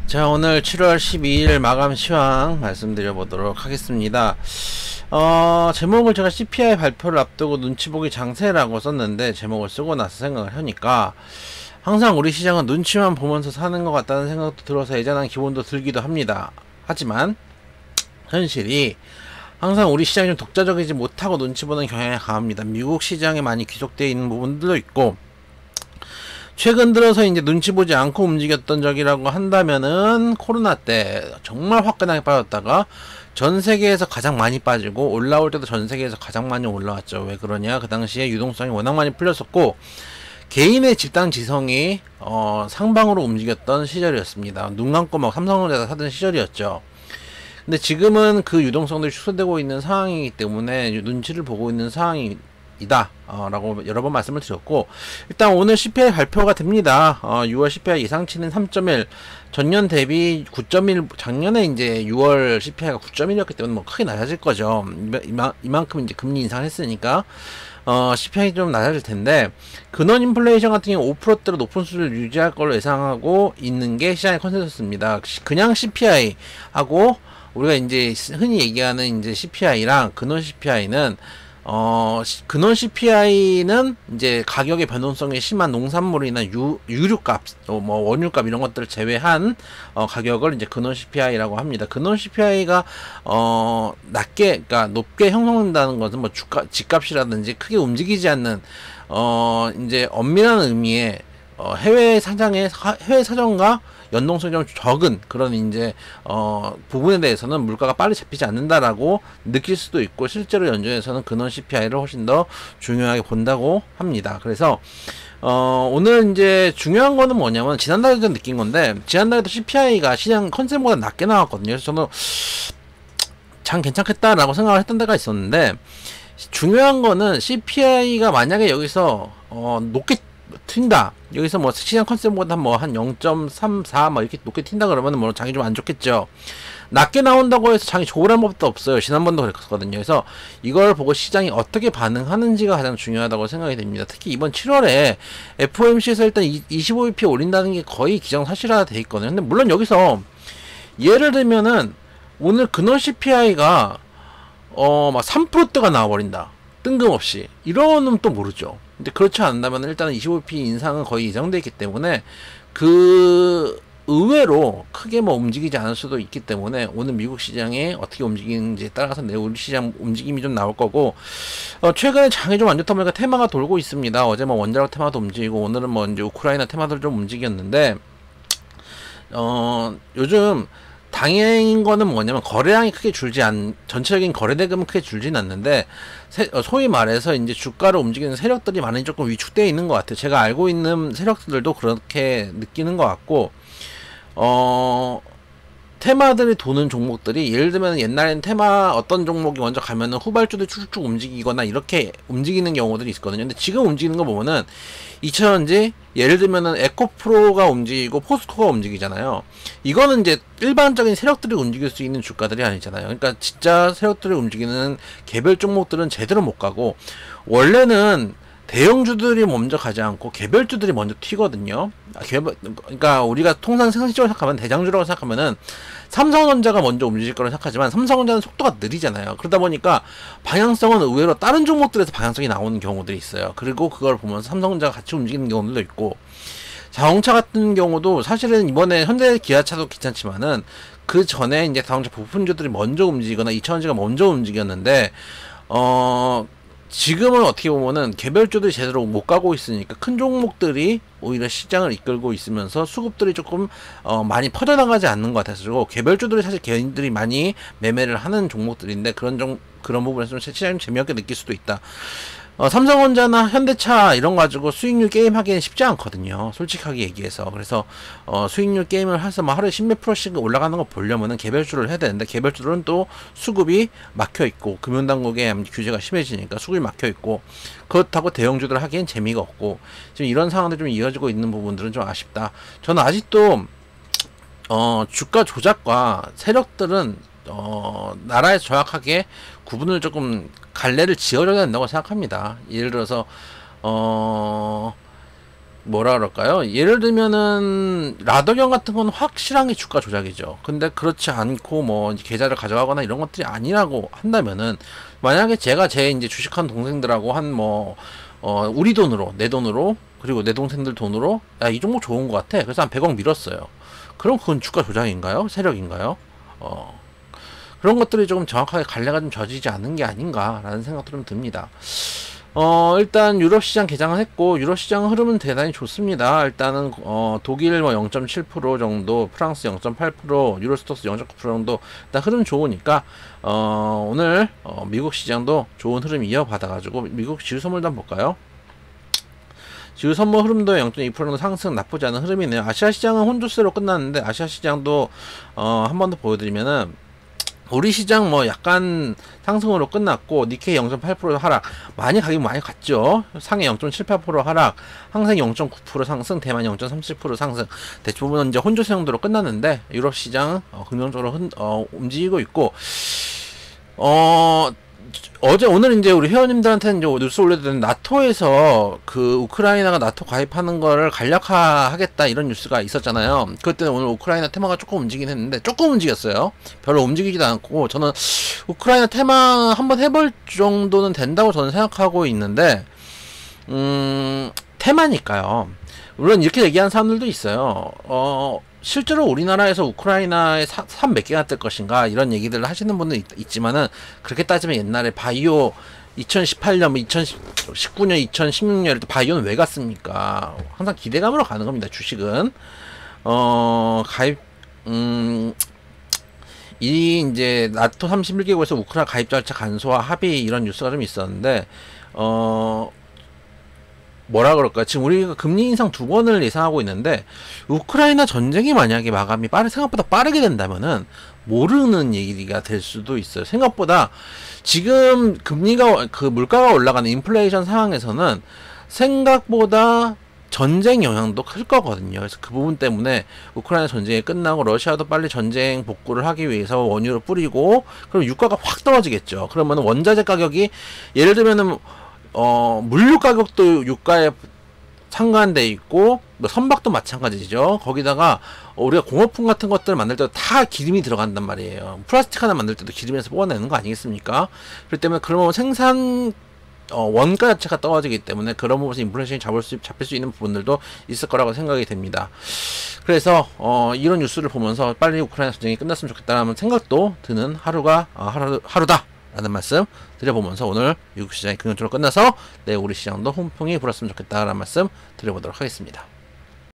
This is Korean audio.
자, 오늘 7월 12일 마감 시황 말씀드려 보도록 하겠습니다. 제목을 제가 CPI 발표를 앞두고 눈치 보기 장세라고 썼는데, 제목을 쓰고 나서 생각을 하니까 항상 우리 시장은 눈치만 보면서 사는 것 같다는 생각도 들어서 애잔한 기분도 들기도 합니다. 하지만 현실이 항상 우리 시장이 좀 독자적이지 못하고 눈치 보는 경향이 강합니다. 미국 시장에 많이 귀속되어 있는 부분들도 있고, 최근 들어서 이제 눈치 보지 않고 움직였던 적이라고 한다면은 코로나 때 정말 화끈하게 빠졌다가 전 세계에서 가장 많이 빠지고, 올라올 때도 전 세계에서 가장 많이 올라왔죠. 왜 그러냐? 그 당시에 유동성이 워낙 많이 풀렸었고 개인의 집단 지성이 상방으로 움직였던 시절이었습니다. 눈 감고 막 삼성전자 사던 시절이었죠. 근데 지금은 그 유동성들이 축소되고 있는 상황이기 때문에 눈치를 보고 있는 상황이 이다 라고 여러 번 말씀을 드렸고, 일단 오늘 CPI 발표가 됩니다. 6월 CPI 예상치는 3.1, 전년 대비 9.1, 작년에 이제 6월 CPI가 9.1이었기 때문에 뭐 크게 낮아질 거죠. 이만큼 이제 금리 인상했으니까 CPI 좀 낮아질 텐데, 근원 인플레이션 같은 경우 5%대로 높은 수준을 유지할 걸로 예상하고 있는 게 시장의 컨센서스입니다. 그냥 CPI 하고 우리가 이제 흔히 얘기하는 이제 CPI랑 근원 CPI는 근원 CPI는 이제 가격의 변동성이 심한 농산물이나 유류값, 뭐 원유값 이런 것들을 제외한 가격을 이제 근원 CPI라고 합니다. 근원 CPI가 그러니까 높게 형성된다는 것은 뭐 집값이라든지 크게 움직이지 않는 이제 엄밀한 의미의 해외 사정과 연동성이 좀 적은 그런 이제 부분에 대해서는 물가가 빨리 잡히지 않는다라고 느낄 수도 있고, 실제로 연준에서는 근원 CPI를 훨씬 더 중요하게 본다고 합니다. 그래서 오늘 이제 중요한 거는 뭐냐면, 지난달에도 느낀 건데, 지난달에도 CPI가 시장 컨센보다 낮게 나왔거든요. 그래서 저는 참 괜찮겠다라고 생각을 했던 데가 있었는데, 중요한 거는 CPI가 만약에 여기서 높게 튄다. 여기서 뭐 시장 컨셉보다 뭐 한 0.34 뭐 이렇게 높게 튄다 그러면 뭐 장이 좀 안 좋겠죠. 낮게 나온다고 해서 장이 좋으란 법도 없어요. 지난번도 그랬거든요. 그래서 이걸 보고 시장이 어떻게 반응하는지가 가장 중요하다고 생각이 됩니다. 특히 이번 7월에 FOMC에서 일단 25bp 올린다는 게 거의 기정사실화 돼 있거든요. 근데 물론 여기서 예를 들면은 오늘 근원 CPI가 막 3%대가 나와버린다. 뜬금없이. 이러면 또 모르죠. 근데 그렇지 않는다면 일단은 25p 인상은 거의 예정되어 있기 때문에 그 의외로 크게 뭐 움직이지 않을 수도 있기 때문에, 오늘 미국 시장에 어떻게 움직이는지에 따라서 내 우리 시장 움직임이 좀 나올 거고, 최근에 장이 좀 안 좋다 보니까 테마가 돌고 있습니다. 어제 뭐 원자력 테마도 움직이고, 오늘은 뭐 이제 우크라이나 테마들 좀 움직였는데, 요즘 당연인 거는 뭐냐면, 거래량이 크게 전체적인 거래대금은 크게 줄진 않는데, 소위 말해서 이제 주가를 움직이는 세력들이 많이 조금 위축되어 있는 것 같아요. 제가 알고 있는 세력들도 그렇게 느끼는 것 같고, 테마들이 도는 종목들이, 예를 들면 옛날엔 테마 어떤 종목이 먼저 가면은 후발주들이 쭉쭉 움직이거나 이렇게 움직이는 경우들이 있거든요. 근데 지금 움직이는 거 보면은 2차전지, 예를 들면은 에코프로가 움직이고 포스코가 움직이잖아요. 이거는 이제 일반적인 세력들이 움직일 수 있는 주가들이 아니잖아요. 그러니까 진짜 세력들이 움직이는 개별 종목들은 제대로 못 가고, 원래는 대형주들이 먼저 가지 않고 개별주들이 먼저 튀거든요. 그러니까 우리가 통상 상식적으로 생각하면, 대장주라고 생각하면은 삼성전자가 먼저 움직일 거라고 생각하지만, 삼성전자는 속도가 느리잖아요. 그러다 보니까 방향성은 의외로 다른 종목들에서 방향성이 나오는 경우들이 있어요. 그리고 그걸 보면서 삼성전자가 같이 움직이는 경우들도 있고, 자동차 같은 경우도 사실은 이번에 현대 기아차도 괜찮지만은, 그 전에 이제 자동차 부품주들이 먼저 움직이거나 2차전지가 먼저 움직였는데, 지금은 어떻게 보면은 개별주들이 제대로 못 가고 있으니까 큰 종목들이 오히려 시장을 이끌고 있으면서 수급들이 조금 많이 퍼져나가지 않는 것 같아서, 개별주들이 사실 개인들이 많이 매매를 하는 종목들인데, 그런 부분에서 좀 시장이 재미없게 느낄 수도 있다. 삼성전자나 현대차 이런 거 가지고 수익률 게임 하기는 쉽지 않거든요. 솔직하게 얘기해서. 그래서 수익률 게임을 해서 뭐 하루에 10몇 프로씩 올라가는 거 보려면은 개별주를 해야 되는데, 개별주들은 또 수급이 막혀 있고, 금융당국의 규제가 심해지니까 수급이 막혀 있고, 그렇다고 대형주들 하기엔 재미가 없고, 지금 이런 상황들이 좀 이어지고 있는 부분들은 좀 아쉽다. 저는 아직도 주가 조작과 세력들은 나라에서 정확하게 구분을 조금 갈래를 지어줘야 된다고 생각합니다. 예를 들어서 뭐라 그럴까요? 예를 들면은 라더경 같은 건 확실한 게 주가 조작이죠. 근데 그렇지 않고 뭐 계좌를 가져가거나 이런 것들이 아니라고 한다면은, 만약에 제가 제 이제 주식한 동생들하고 한 뭐 우리 돈으로, 내 돈으로, 그리고 내 동생들 돈으로 야, 이 종목 좋은 것 같아, 그래서 한 100억 밀었어요. 그럼 그건 주가 조작인가요? 세력인가요? 그런 것들이 조금 정확하게 갈래가 좀 져지지 않는 게 아닌가라는 생각도 좀 듭니다. 일단 유럽 시장 개장을 했고, 유럽 시장 흐름은 대단히 좋습니다. 일단은 독일 뭐 0.7% 정도, 프랑스 0.8%, 유로스톡스 0.9% 정도 일단 흐름 좋으니까 오늘 미국 시장도 좋은 흐름 이어받아가지고 미국 지수 선물도 한번 볼까요? 지수 선물 흐름도 0.2% 정도 상승, 나쁘지 않은 흐름이네요. 아시아 시장은 혼조세로 끝났는데, 아시아 시장도 한 번 더 보여드리면은, 우리 시장 뭐 약간 상승으로 끝났고, 니케이 0.8% 하락, 많이 가긴 많이 갔죠. 상해 0.78% 하락, 항생 0.9% 상승, 대만 0.37% 상승. 대부분은 이제 혼조세 정도로 끝났는데, 유럽 시장 긍정적으로 움직이고 있고, 오늘 이제 우리 회원님들한테는 이제 뉴스 올려드린, 나토에서 그 우크라이나가 나토 가입하는 거를 간략화하겠다 이런 뉴스가 있었잖아요. 그것 때문에 오늘 우크라이나 테마가 조금 움직이긴 했는데, 조금 움직였어요. 별로 움직이지도 않고, 저는 우크라이나 테마 한번 해볼 정도는 된다고 저는 생각하고 있는데, 테마니까요. 물론 이렇게 얘기하는 사람들도 있어요. 실제로 우리나라에서 우크라이나에 산 몇 개가 뜰 것인가 이런 얘기들을 하시는 분도 있지만은, 그렇게 따지면 옛날에 바이오 2018년, 2019년, 2016년 이럴 때 바이오는 왜 갔습니까? 항상 기대감으로 가는 겁니다. 주식은 가입 이 이제 나토 31개국에서 우크라이나 가입 절차 간소화 합의 이런 뉴스가 좀 있었는데, 뭐라 그럴까, 지금 우리가 금리 인상 2번을 예상하고 있는데, 우크라이나 전쟁이 만약에 마감이 생각보다 빠르게 된다면은 모르는 얘기가 될 수도 있어요. 생각보다 지금 금리가, 그 물가가 올라가는 인플레이션 상황에서는 생각보다 전쟁 영향도 클 거거든요. 그래서 그 부분 때문에 우크라이나 전쟁이 끝나고 러시아도 빨리 전쟁 복구를 하기 위해서 원유를 뿌리고, 그럼 유가가 확 떨어지겠죠. 그러면 원자재 가격이, 예를 들면은 물류 가격도 유가에 상관돼 있고, 선박도 마찬가지죠. 거기다가 우리가 공업품 같은 것들 만들 때도 다 기름이 들어간단 말이에요. 플라스틱 하나 만들 때도 기름에서 뽑아내는 거 아니겠습니까? 그렇기 때문에 그러면 생산 원가 자체가 떨어지기 때문에 그런 부분에서 인플레이션이 잡힐 수 있는 부분들도 있을 거라고 생각이 됩니다. 그래서 이런 뉴스를 보면서 빨리 우크라이나 전쟁이 끝났으면 좋겠다는 생각도 드는 하루다 라는 말씀 드려보면서, 오늘 미국 시장이 긍정적으로 끝나서 우리 시장도 훈풍이 불었으면 좋겠다라는 말씀 드려보도록 하겠습니다.